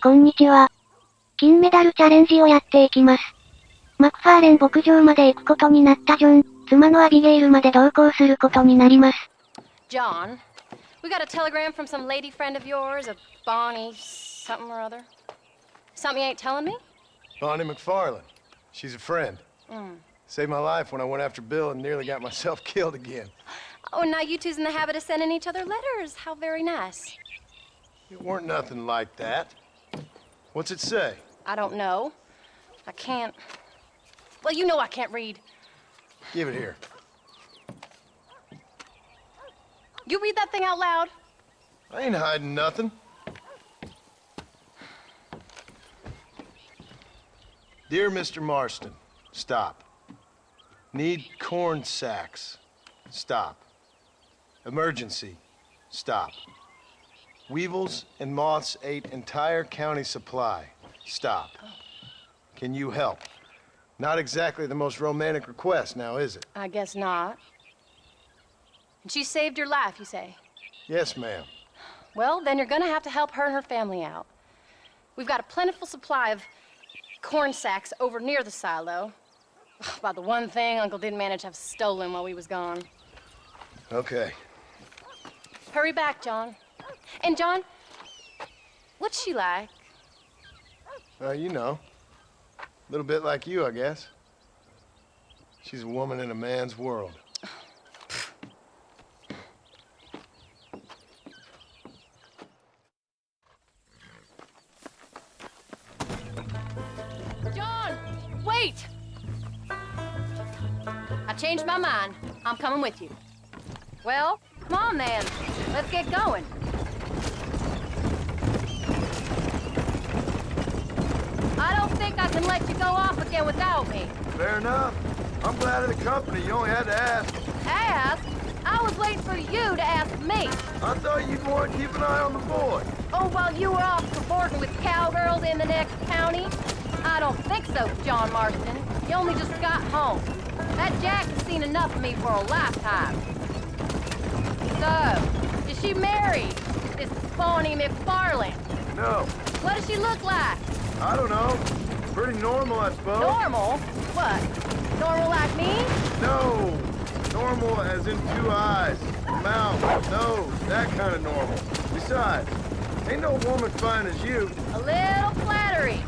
こんにちは。金メダルチャレンジをやっていきます。マクファーレン牧場まで行くことになったジョン、妻のアビゲイルまで同行することになります。John, we got a telegram from some lady friend of yours, a Bonnie something or other. Something you ain't telling me? Bonnie McFarland. She's a friend. Saved my life when I went after Bill and nearly got myself killed again. Oh, and now you two's in the habit of sending each other letters. How very nice. It weren't nothing like that. What's it say? I don't know. I can't... Well, you know I can't read. Give it here. You read that thing out loud? I ain't hiding nothing. Dear Mr. Marston, stop. Need corn sacks. Stop. Emergency. Stop. Weevils and moths ate entire county supply. Stop. Can you help? Not exactly the most romantic request, now is it? I guess not. And she saved your life, you say? Yes, ma'am. Well, then you're gonna have to help her and her family out. We've got a plentiful supply of corn sacks over near the silo. About the one thing Uncle didn't manage to have stolen while we was gone. Okay. Hurry back, John. And John, what's she like? You know. A little bit like you, I guess. She's a woman in a man's world. John, wait! I changed my mind. I'm coming with you. Well, come on then. Let's get going. I don't think I can let you go off again without me. Fair enough. I'm glad of the company. You only had to ask. Ask? I was waiting for you to ask me. I thought you'd want to keep an eye on the boy. Oh, while you were off cavorting with cowgirls in the next county? I don't think so, John Marston. You only just got home. That Jack has seen enough of me for a lifetime. So, is she married? This Bonnie McFarland? No. What does she look like? I don't know. Pretty normal, I suppose. Normal? What? Normal like me? No. Normal as in 2 eyes, mouth, nose, that kind of normal. Besides, ain't no woman fine as you. A little flattery.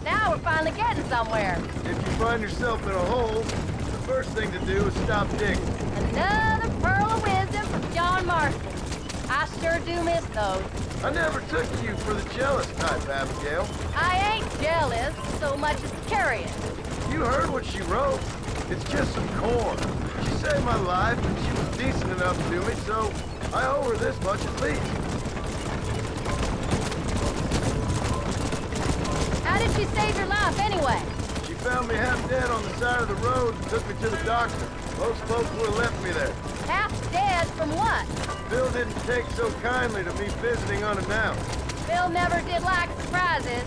Now we're finally getting somewhere. If you find yourself in a hole, the first thing to do is stop digging. Another pearl of wisdom from John Marston. I sure do miss those. I never took you for the jealous type, Abigail. I ain't jealous so much as curious. You heard what she wrote. It's just some corn. She saved my life, and she was decent enough to me, so I owe her this much at least. How did she save your life anyway? She found me half dead on the side of the road and took me to the doctor. Most folks would have left me there. Half dead from what? Bill didn't take so kindly to me visiting unannounced. Bill never did like surprises.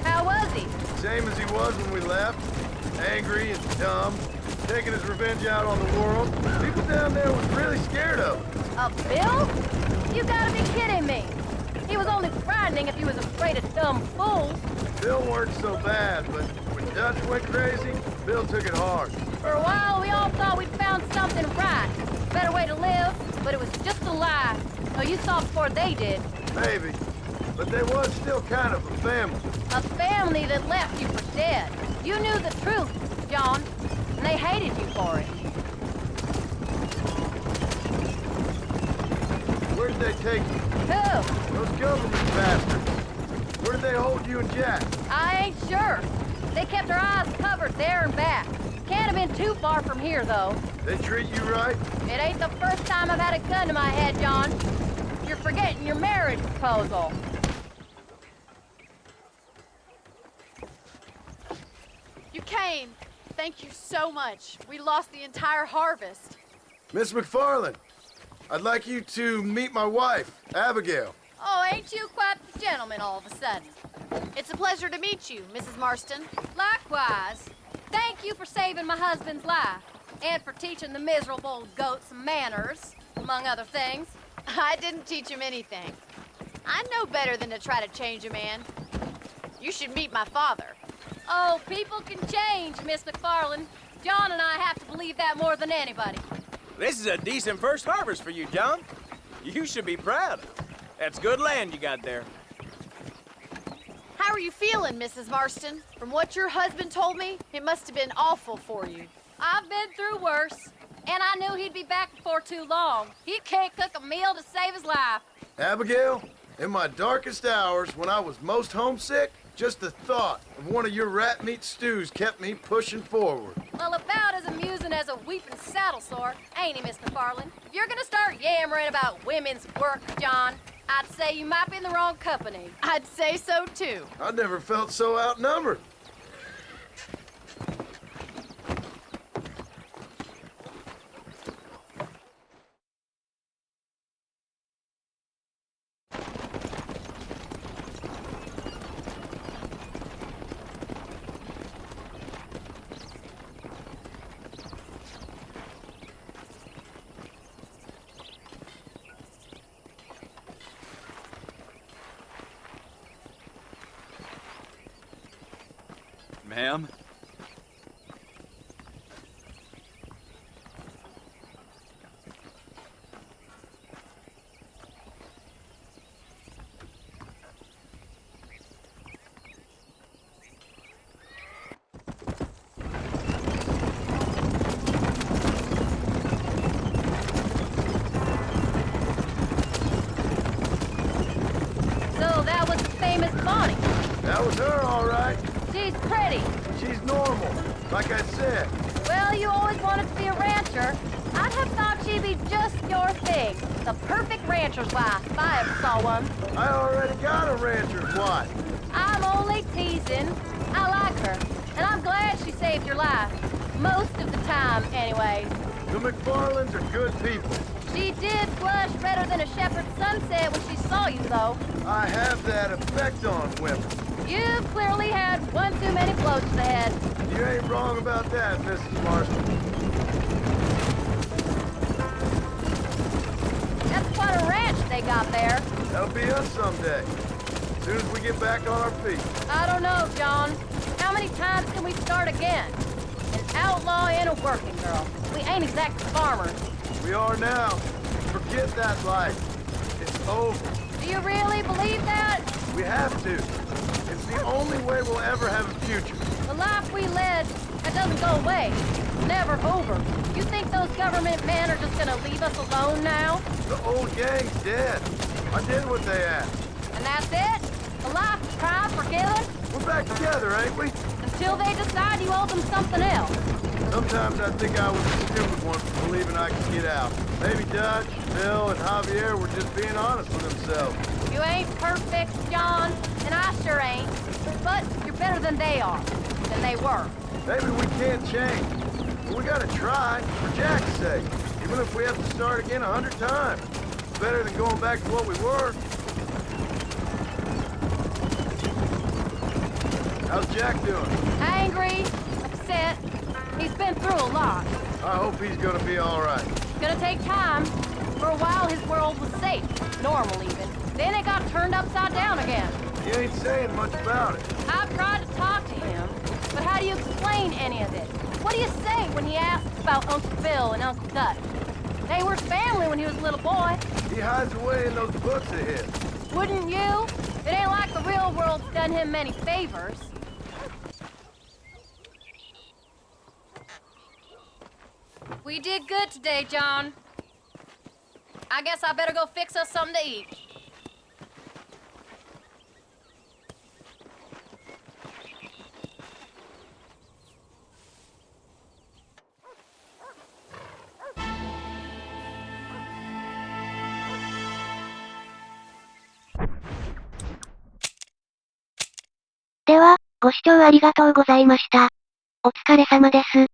How was he? Same as he was when we left. Angry and dumb. Taking his revenge out on the world. People down there was really scared of him. Of Bill? You gotta be kidding me. He was only frightening if he was afraid of dumb fools. Bill weren't so bad, but when Dutch went crazy, Bill took it hard. For a while, we all thought we'd found something right. Better way to live, but it was just a lie. Oh, you saw before they did. Maybe. But they was still kind of a family. A family that left you for dead. You knew the truth, John, and they hated you for it. Where did they take you? Who? Those government bastards. Where did they hold you and Jack? I ain't sure. They kept our eyes covered there and back. Can't have been too far from here, though. They treat you right? It ain't the first time I've had a gun to my head, John. You're forgetting your marriage proposal. You came. Thank you so much. We lost the entire harvest. Miss McFarland, I'd like you to meet my wife, Abigail. Oh, ain't you quite the gentleman all of a sudden? It's a pleasure to meet you, Mrs. Marston. Likewise. Thank you for saving my husband's life, and for teaching the miserable goat some manners, among other things. I didn't teach him anything. I know better than to try to change a man. You should meet my father. Oh, people can change, Miss McFarland. John and I have to believe that more than anybody. This is a decent first harvest for you, John. You should be proud. That's good land you got there. How are you feeling, Mrs. Marston? From what your husband told me, it must have been awful for you. I've been through worse, and I knew he'd be back before too long. He can't cook a meal to save his life. Abigail, in my darkest hours, when I was most homesick, just the thought of one of your rat meat stews kept me pushing forward. Well, about as amusing as a weeping saddle sore, ain't he, Miss McFarland? If you're gonna start yammering about women's work, John, I'd say you might be in the wrong company. I'd say so too. I never felt so outnumbered. Ma'am? So that was the famous Bonnie. That was her, all right. She's pretty. She's normal, like I said. Well, you always wanted to be a rancher. I'd have thought she'd be just your thing. The perfect rancher's wife, if I ever saw one. I already got a rancher's wife. I'm only teasing. I like her, and I'm glad she saved your life. Most of the time, anyways. The McFarlands are good people. She did blush redder than a shepherd's sunset when she saw you, though. I have that effect on women. You've clearly had one too many blows to the head. You ain't wrong about that, Mrs. Marston. That's quite a ranch they got there. That'll be us someday. As soon as we get back on our feet. I don't know, John. How many times can we start again? An outlaw and a working girl. We ain't exactly farmers. We are now. Forget that life. It's over. Do you really believe that? We have to. It's the only way we'll ever have a future. The life we led, that doesn't go away. It's never over. You think those government men are just gonna leave us alone now? The old gang's dead. I did what they asked. And that's it? A life of pride forgiven? We're back together, ain't we? Until they decide you owe them something else. Sometimes I think I was the stupid one for believing I could get out. Maybe Dutch, Bill, and Javier were just being honest with themselves. You ain't perfect, John, and I sure ain't. But you're better than they are. Than they were. Maybe we can't change. But we gotta try, for Jack's sake. Even if we have to start again 100 times. It's better than going back to what we were. How's Jack doing? Angry, upset. He's been through a lot. I hope he's gonna be all right. It's gonna take time. For a while, his world was safe. Normal, even. Then it got turned upside down again. He ain't saying much about it. I've tried to talk to him, but how do you explain any of it? What do you say when he asks about Uncle Bill and Uncle Dutch? They were family when he was a little boy. He hides away in those books of his. Wouldn't you? It ain't like the real world's done him many favors. We did good today, John. I guess I better go fix us something to eat.では、ご視聴ありがとうございました。お疲れ様です。